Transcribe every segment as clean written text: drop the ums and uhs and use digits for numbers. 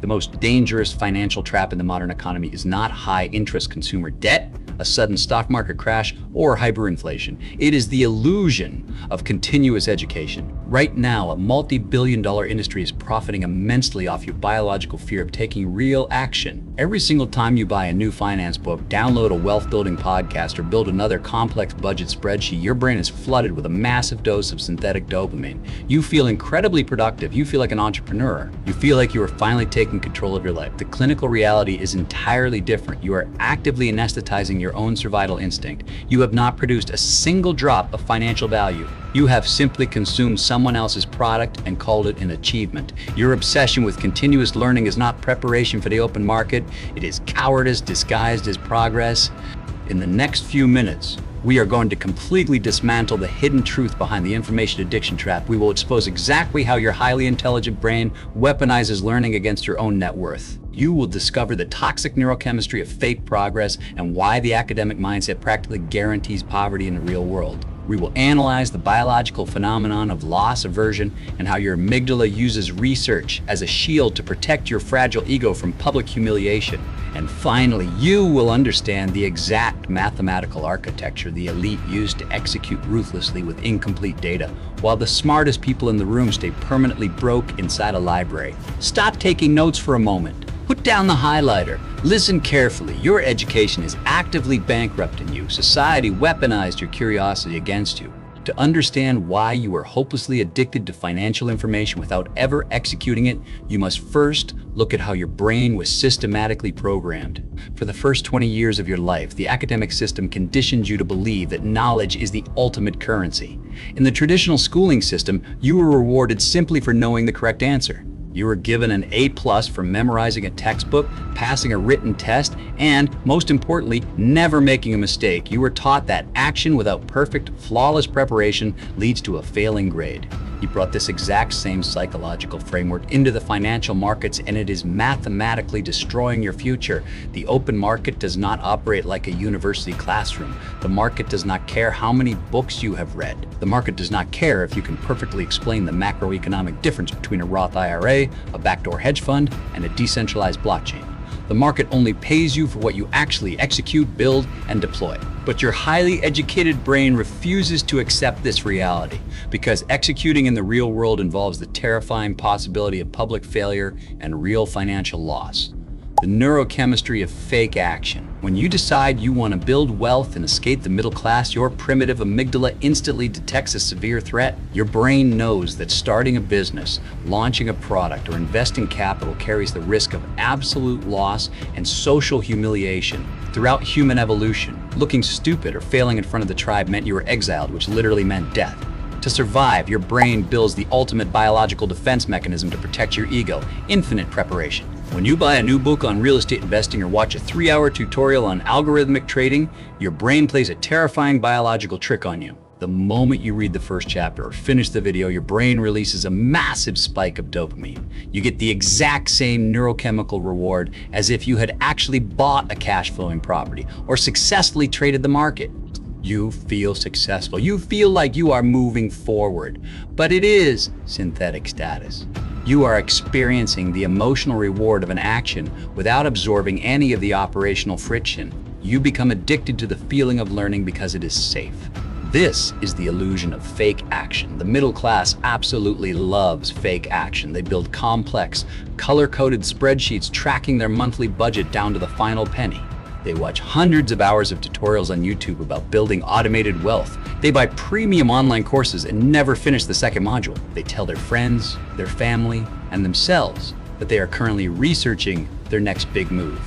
The most dangerous financial trap in the modern economy is not high-interest consumer debt, a sudden stock market crash, or hyperinflation. It is the illusion of continuous education. Right now, a multi-billion-dollar industry is profiting immensely off your biological fear of taking real action. Every single time you buy a new finance book, download a wealth-building podcast, or build another complex budget spreadsheet, your brain is flooded with a massive dose of synthetic dopamine. You feel incredibly productive. You feel like an entrepreneur. You feel like you are finally taking control of your life. The clinical reality is entirely different. You are actively anesthetizing your own survival instinct. You have not produced a single drop of financial value. You have simply consumed someone else's product and called it an achievement. Your obsession with continuous learning is not preparation for the open market. It is cowardice disguised as progress. In the next few minutes, we are going to completely dismantle the hidden truth behind the information addiction trap. We will expose exactly how your highly intelligent brain weaponizes learning against your own net worth. You will discover the toxic neurochemistry of fake progress and why the academic mindset practically guarantees poverty in the real world. We will analyze the biological phenomenon of loss aversion and how your amygdala uses research as a shield to protect your fragile ego from public humiliation. And finally, you will understand the exact mathematical architecture the elite use to execute ruthlessly with incomplete data, while the smartest people in the room stay permanently broke inside a library. Stop taking notes for a moment. Put down the highlighter. Listen carefully. Your education is actively bankrupting you. Society weaponized your curiosity against you. To understand why you are hopelessly addicted to financial information without ever executing it, you must first look at how your brain was systematically programmed. For the first 20 years of your life, the academic system conditioned you to believe that knowledge is the ultimate currency. In the traditional schooling system, you were rewarded simply for knowing the correct answer. You were given an A+ for memorizing a textbook, passing a written test, and, most importantly, never making a mistake. You were taught that action without perfect, flawless preparation leads to a failing grade. He brought this exact same psychological framework into the financial markets, and it is mathematically destroying your future. The open market does not operate like a university classroom. The market does not care how many books you have read. The market does not care if you can perfectly explain the macroeconomic difference between a Roth IRA, a backdoor hedge fund, and a decentralized blockchain. The market only pays you for what you actually execute, build, and deploy. But your highly educated brain refuses to accept this reality because executing in the real world involves the terrifying possibility of public failure and real financial loss. The neurochemistry of fake action. When you decide you want to build wealth and escape the middle class, your primitive amygdala instantly detects a severe threat. Your brain knows that starting a business, launching a product, or investing capital carries the risk of absolute loss and social humiliation. Throughout human evolution, looking stupid or failing in front of the tribe meant you were exiled, which literally meant death. To survive, your brain builds the ultimate biological defense mechanism to protect your ego: infinite preparation. When you buy a new book on real estate investing or watch a 3-hour tutorial on algorithmic trading, your brain plays a terrifying biological trick on you. The moment you read the first chapter or finish the video, your brain releases a massive spike of dopamine. You get the exact same neurochemical reward as if you had actually bought a cash-flowing property or successfully traded the market. You feel successful. You feel like you are moving forward, but it is synthetic status. You are experiencing the emotional reward of an action without absorbing any of the operational friction. You become addicted to the feeling of learning because it is safe. This is the illusion of fake action. The middle class absolutely loves fake action. They build complex, color-coded spreadsheets tracking their monthly budget down to the final penny. They watch hundreds of hours of tutorials on YouTube about building automated wealth. They buy premium online courses and never finish the second module. They tell their friends, their family, and themselves that they are currently researching their next big move.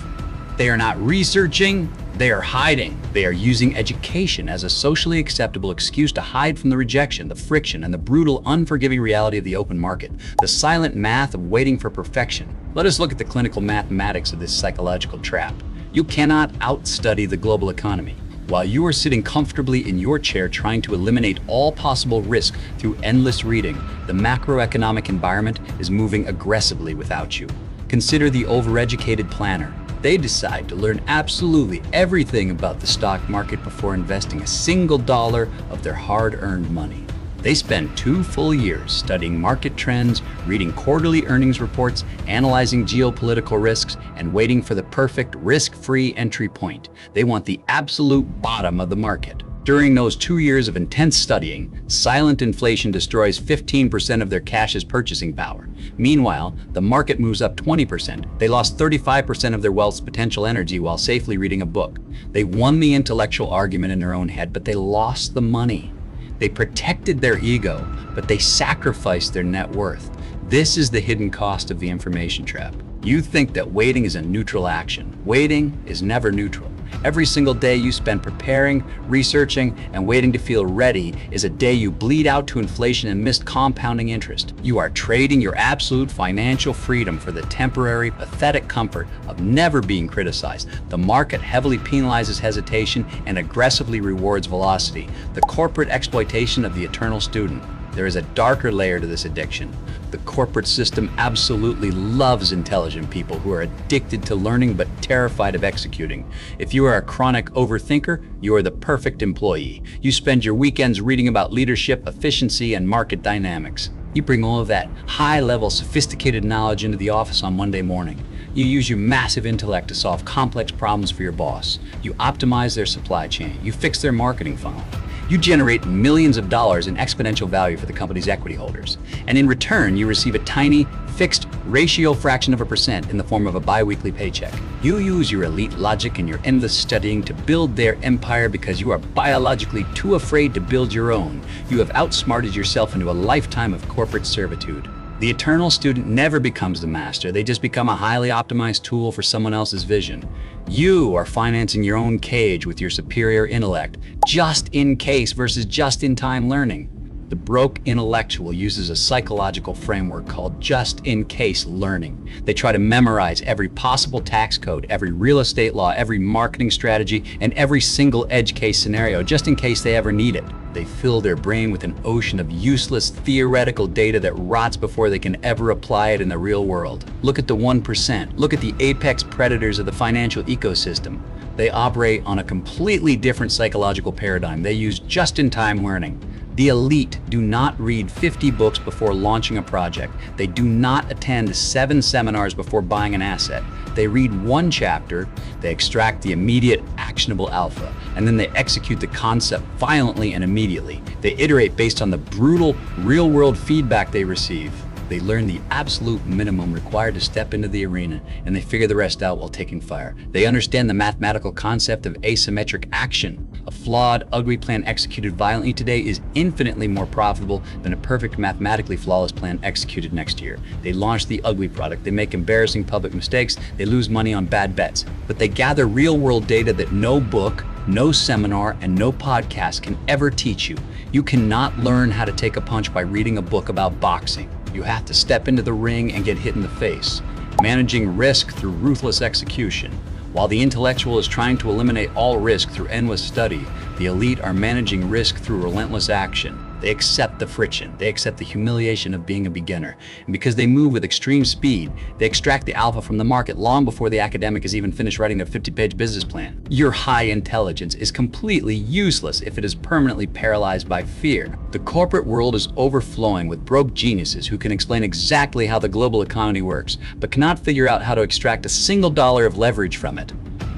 They are not researching, they are hiding. They are using education as a socially acceptable excuse to hide from the rejection, the friction, and the brutal, unforgiving reality of the open market, the silent math of waiting for perfection. Let us look at the clinical mathematics of this psychological trap. You cannot outstudy the global economy. While you are sitting comfortably in your chair trying to eliminate all possible risk through endless reading, the macroeconomic environment is moving aggressively without you. Consider the overeducated planner. They decide to learn absolutely everything about the stock market before investing a single dollar of their hard-earned money. They spend 2 full years studying market trends, reading quarterly earnings reports, analyzing geopolitical risks, and waiting for the perfect risk-free entry point. They want the absolute bottom of the market. During those 2 years of intense studying, silent inflation destroys 15% of their cash's purchasing power. Meanwhile, the market moves up 20%. They lost 35% of their wealth's potential energy while safely reading a book. They won the intellectual argument in their own head, but they lost the money. They protected their ego, but they sacrificed their net worth. This is the hidden cost of the information trap. You think that waiting is a neutral action. Waiting is never neutral. Every single day you spend preparing, researching, and waiting to feel ready is a day you bleed out to inflation and missed compounding interest. You are trading your absolute financial freedom for the temporary, pathetic comfort of never being criticized. The market heavily penalizes hesitation and aggressively rewards velocity, the corporate exploitation of the eternal student. There is a darker layer to this addiction. The corporate system absolutely loves intelligent people who are addicted to learning but terrified of executing. If you are a chronic overthinker, you are the perfect employee. You spend your weekends reading about leadership, efficiency, and market dynamics. You bring all of that high-level, sophisticated knowledge into the office on Monday morning. You use your massive intellect to solve complex problems for your boss. You optimize their supply chain. You fix their marketing funnel. You generate millions of dollars in exponential value for the company's equity holders. And in return, you receive a tiny, fixed ratio fraction of a percent in the form of a bi-weekly paycheck. You use your elite logic and your endless studying to build their empire because you are biologically too afraid to build your own. You have outsmarted yourself into a lifetime of corporate servitude. The eternal student never becomes the master. They just become a highly optimized tool for someone else's vision. You are financing your own cage with your superior intellect, just in case versus just in time learning. The broke intellectual uses a psychological framework called just in case learning. They try to memorize every possible tax code, every real estate law, every marketing strategy, and every single edge case scenario, just in case they ever need it. They fill their brain with an ocean of useless theoretical data that rots before they can ever apply it in the real world. Look at the 1%. Look at the apex predators of the financial ecosystem. They operate on a completely different psychological paradigm. They use just-in-time learning. The elite do not read 50 books before launching a project. They do not attend 7 seminars before buying an asset. They read 1 chapter, they extract the immediate actionable alpha, and then they execute the concept violently and immediately. They iterate based on the brutal, real-world feedback they receive. They learn the absolute minimum required to step into the arena, and they figure the rest out while taking fire. They understand the mathematical concept of asymmetric action. A flawed, ugly plan executed violently today is infinitely more profitable than a perfect, mathematically flawless plan executed next year. They launch the ugly product, they make embarrassing public mistakes, they lose money on bad bets, but they gather real-world data that no book, no seminar, and no podcast can ever teach you. You cannot learn how to take a punch by reading a book about boxing. You have to step into the ring and get hit in the face, managing risk through ruthless execution. While the intellectual is trying to eliminate all risk through endless study, the elite are managing risk through relentless action. They accept the friction. They accept the humiliation of being a beginner. And because they move with extreme speed, they extract the alpha from the market long before the academic has even finished writing their 50-page business plan. Your high intelligence is completely useless if it is permanently paralyzed by fear. The corporate world is overflowing with broke geniuses who can explain exactly how the global economy works, but cannot figure out how to extract a single dollar of leverage from it.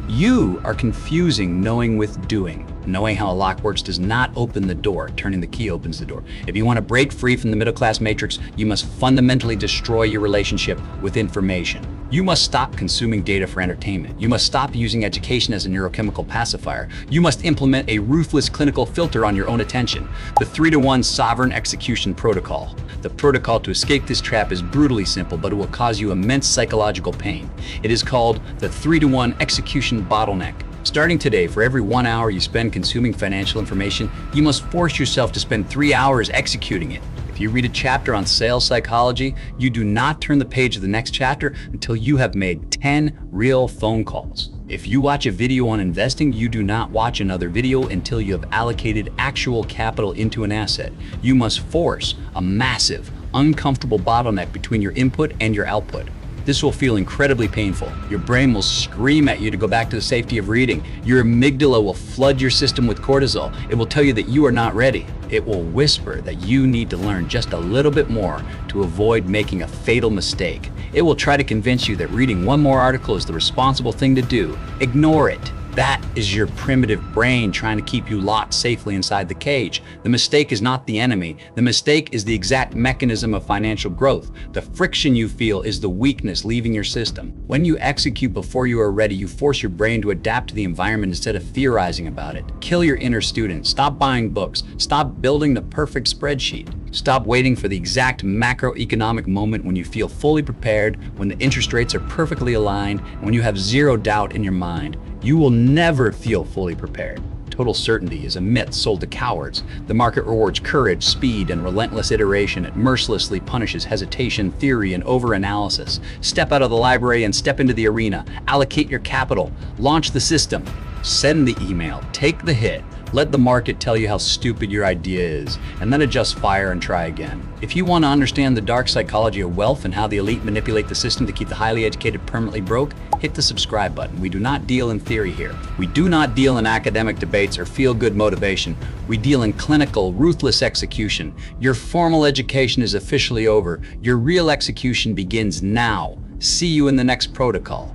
You are confusing knowing with doing. Knowing how a lock works does not open the door. Turning the key opens the door. If you want to break free from the middle-class matrix, you must fundamentally destroy your relationship with information. You must stop consuming data for entertainment. You must stop using education as a neurochemical pacifier. You must implement a ruthless clinical filter on your own attention. The 3-to-1 sovereign execution protocol. The protocol to escape this trap is brutally simple, but it will cause you immense psychological pain. It is called the 3-to-1 execution bottleneck. Starting today, for every 1 hour you spend consuming financial information, you must force yourself to spend 3 hours executing it. If you read a chapter on sales psychology, you do not turn the page of the next chapter until you have made 10 real phone calls. If you watch a video on investing, you do not watch another video until you have allocated actual capital into an asset. You must force a massive, uncomfortable bottleneck between your input and your output. This will feel incredibly painful. Your brain will scream at you to go back to the safety of reading. Your amygdala will flood your system with cortisol. It will tell you that you are not ready. It will whisper that you need to learn just a little bit more to avoid making a fatal mistake. It will try to convince you that reading one more article is the responsible thing to do. Ignore it. That is your primitive brain trying to keep you locked safely inside the cage. The mistake is not the enemy. The mistake is the exact mechanism of financial growth. The friction you feel is the weakness leaving your system. When you execute before you are ready, you force your brain to adapt to the environment instead of theorizing about it. Kill your inner student. Stop buying books. Stop building the perfect spreadsheet. Stop waiting for the exact macroeconomic moment when you feel fully prepared, when the interest rates are perfectly aligned, and when you have zero doubt in your mind. You will never feel fully prepared. Total certainty is a myth sold to cowards. The market rewards courage, speed, and relentless iteration. It mercilessly punishes hesitation, theory, and overanalysis. Step out of the library and step into the arena. Allocate your capital. Launch the system. Send the email. Take the hit. Let the market tell you how stupid your idea is, and then adjust fire and try again. If you want to understand the dark psychology of wealth and how the elite manipulate the system to keep the highly educated permanently broke, hit the subscribe button. We do not deal in theory here. We do not deal in academic debates or feel-good motivation. We deal in clinical, ruthless execution. Your formal education is officially over. Your real execution begins now. See you in the next protocol.